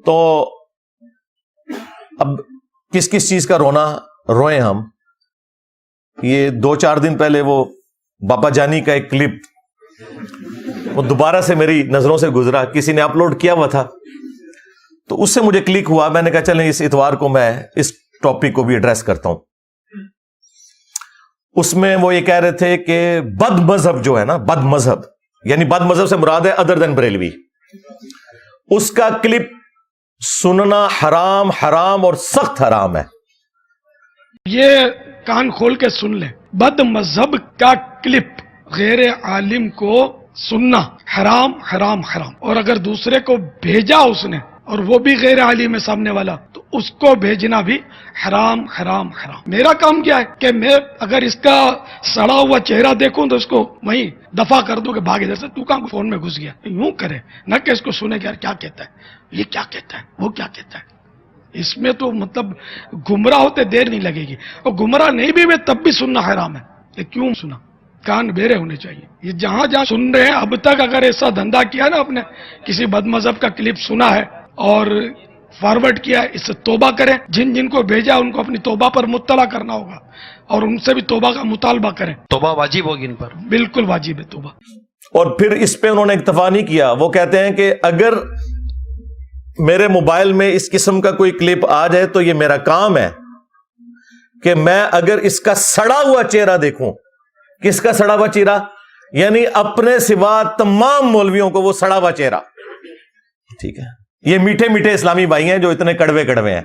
تو اب کس کس چیز کا رونا روئیں ہم. یہ 2-4 دن پہلے وہ باپا جانی کا ایک کلپ وہ دوبارہ سے میری نظروں سے گزرا, کسی نے اپلوڈ کیا ہوا تھا, تو اس سے مجھے کلک ہوا. میں نے کہا چلیں اس اتوار کو میں اس ٹاپک کو بھی ایڈریس کرتا ہوں. اس میں وہ یہ کہہ رہے تھے کہ بد مذہب جو ہے نا, بد مذہب یعنی بد مذہب سے مراد ہے ادر دین بریلوی, اس کا کلپ سننا حرام حرام اور سخت حرام ہے. یہ کان کھول کے سن لیں, بد مذہب کا کلپ غیر عالم کو سننا حرام حرام حرام, اور اگر دوسرے کو بھیجا اس نے اور وہ بھی غیر عالم ہے سامنے والا, تو اس کو بھیجنا بھی حرام حرام حرام. میرا کام کیا ہے کہ میں اگر اس کا سڑا ہوا چہرہ دیکھوں تو اس کو وہیں دفع کر دوں کہ بھاگ ادھر سے, تو کہاں فون میں گھس گیا, یوں کرے نہ کہ اس کو سنے کہ یار کیا کہتا ہے, یہ کیا کہتا ہے, وہ کیا کہتا ہے. اس میں تو مطلب گمراہ ہوتے دیر نہیں لگے گی, اور گمراہ نہیں بھی ہوئے تب بھی سننا حرام ہے. یہ کیوں سنا؟ کان بیرے ہونے چاہیے. یہ جہاں جہاں سن رہے ہیں اب تک اگر ایسا دھندا کیا نا, آپ نے کسی بد مذہب کا کلپ سنا ہے اور فارورڈ کیا ہے, اس سے توبہ کریں. جن جن کو بھیجا ان کو اپنی توبہ پر مطلع کرنا ہوگا اور ان سے بھی توبہ کا مطالبہ کریں. توبہ واجب ہوگی ان پر, بالکل واجب ہے توبہ. اور پھر اس پہ انہوں نے اکتفا نہیں کیا, وہ کہتے ہیں کہ اگر میرے موبائل میں اس قسم کا کوئی کلپ آ جائے تو یہ میرا کام ہے کہ میں اگر اس کا سڑا ہوا چہرہ دیکھوں. کس کا سڑا ہوا چہرہ؟ یعنی اپنے سوا تمام مولویوں کو وہ سڑا ہوا چہرہ. ٹھیک ہے, یہ میٹھے میٹھے اسلامی بھائی ہیں جو اتنے کڑوے کڑوے ہیں,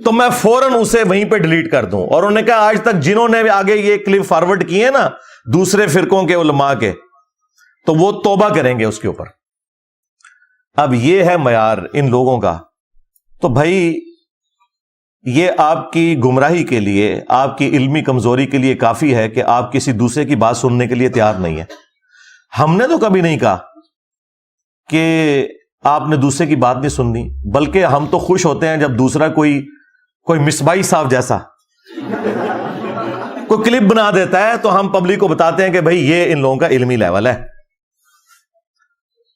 تو میں فوراً اسے وہیں پہ ڈیلیٹ کر دوں. اور انہوں نے کہا آج تک جنہوں نے آگے یہ کلپ فارورڈ کیے نا دوسرے فرقوں کے علماء کے, تو وہ توبہ کریں گے اس کے اوپر. اب یہ ہے معیار ان لوگوں کا. تو بھائی یہ آپ کی گمراہی کے لیے, آپ کی علمی کمزوری کے لیے کافی ہے کہ آپ کسی دوسرے کی بات سننے کے لیے تیار نہیں ہے. ہم نے تو کبھی نہیں کہا کہ آپ نے دوسرے کی بات نہیں سننی, بلکہ ہم تو خوش ہوتے ہیں جب دوسرا کوئی مصباحی صاحب جیسا کوئی کلپ بنا دیتا ہے تو ہم پبلک کو بتاتے ہیں کہ بھائی یہ ان لوگوں کا علمی لیول ہے.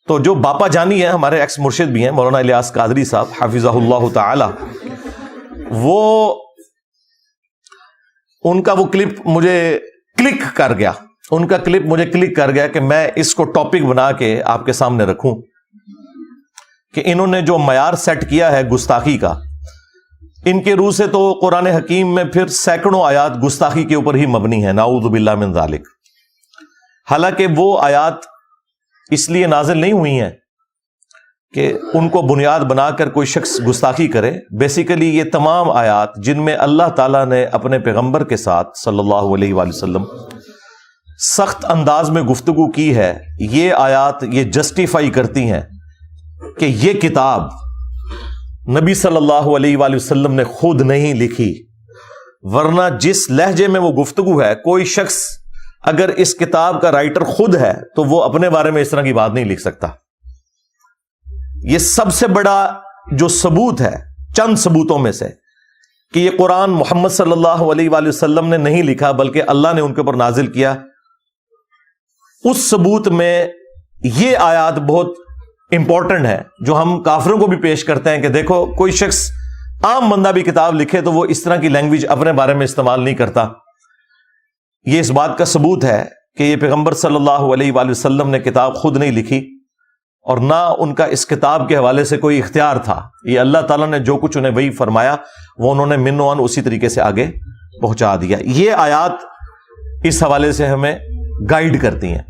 تو جو باپا جانی ہے, ہمارے ایکس مرشد بھی ہیں مولانا الیاس قادری صاحب حفظہ اللہ تعالی, وہ ان کا وہ کلپ مجھے کلک کر گیا, ان کا کلپ مجھے کلک کر گیا کہ میں اس کو ٹاپک بنا کے آپ کے سامنے رکھوں کہ انہوں نے جو معیار سیٹ کیا ہے گستاخی کا, ان کے روح سے تو قرآن حکیم میں پھر سینکڑوں آیات گستاخی کے اوپر ہی مبنی ہے, نعوذ باللہ من ذالک. حالانکہ وہ آیات اس لیے نازل نہیں ہوئی ہیں کہ ان کو بنیاد بنا کر کوئی شخص گستاخی کرے. بیسیکلی یہ تمام آیات جن میں اللہ تعالیٰ نے اپنے پیغمبر کے ساتھ صلی اللہ علیہ وآلہ وسلم سخت انداز میں گفتگو کی ہے, یہ آیات یہ جسٹیفائی کرتی ہیں کہ یہ کتاب نبی صلی اللہ علیہ وآلہ وسلم نے خود نہیں لکھی, ورنہ جس لہجے میں وہ گفتگو ہے, کوئی شخص اگر اس کتاب کا رائٹر خود ہے تو وہ اپنے بارے میں اس طرح کی بات نہیں لکھ سکتا. یہ سب سے بڑا جو ثبوت ہے چند ثبوتوں میں سے کہ یہ قرآن محمد صلی اللہ علیہ وآلہ وسلم نے نہیں لکھا بلکہ اللہ نے ان کے اوپر نازل کیا. اس ثبوت میں یہ آیات بہت امپورٹنٹ ہے جو ہم کافروں کو بھی پیش کرتے ہیں کہ دیکھو کوئی شخص عام بندہ بھی کتاب لکھے تو وہ اس طرح کی لینگویج اپنے بارے میں استعمال نہیں کرتا. یہ اس بات کا ثبوت ہے کہ یہ پیغمبر صلی اللہ علیہ وآلہ وسلم نے کتاب خود نہیں لکھی اور نہ ان کا اس کتاب کے حوالے سے کوئی اختیار تھا. یہ اللہ تعالیٰ نے جو کچھ انہیں وہی فرمایا وہ انہوں نے من و عن اسی طریقے سے آگے پہنچا دیا. یہ آیات اس حوالے سے ہمیں گائیڈ کرتی ہیں.